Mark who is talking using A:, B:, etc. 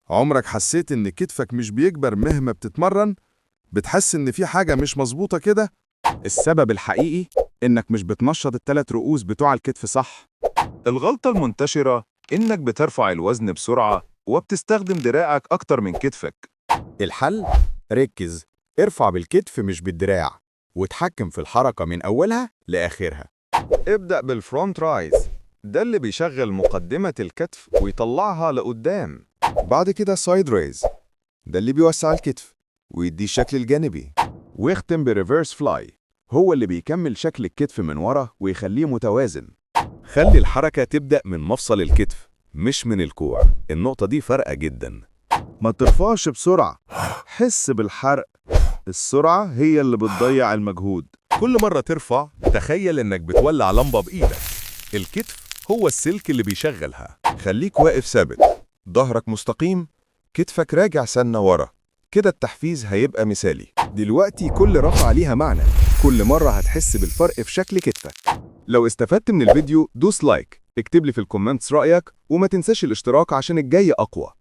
A: عمرك حسيت إن كتفك مش بيكبر مهما بتتمرن؟ بتحس إن في حاجة مش مظبوطة كده؟
B: السبب الحقيقي إنك مش بتنشط التلات رؤوس بتوع الكتف صح.
C: الغلطة المنتشرة إنك بترفع الوزن بسرعة وبتستخدم دراعك أكتر من كتفك.
B: الحل؟ ركز، ارفع بالكتف مش بالدراع، وتحكم في الحركة من أولها لآخرها.
D: ابدأ بالفرونت رايز، ده اللي بيشغل مقدمة الكتف ويطلعها لقدام.
E: بعد كده سايد ريز، ده اللي بيوسع الكتف ويديه الشكل الجانبي.
B: واختم بريفيرس فلاي، هو اللي بيكمل شكل الكتف من ورا ويخليه متوازن.
F: خلي الحركة تبدأ من مفصل الكتف مش من الكوع، النقطة دي فارقة جدا.
G: ما ترفعش بسرعة، حس بالحرق. السرعة هي اللي بتضيع المجهود.
F: كل مرة ترفع تخيل إنك بتولع لمبة بإيدك، الكتف هو السلك اللي بيشغلها.
E: خليك واقف ثابت، ظهرك مستقيم، كتفك راجع سنة ورا، كده التحفيز هيبقى مثالي.
B: دلوقتي كل رفعة ليها معنى، كل مرة هتحس بالفرق في شكل كتفك. لو استفدت من الفيديو دوس لايك، اكتب لي في الكومنتس رأيك، وما تنساش الاشتراك عشان الجاي أقوى.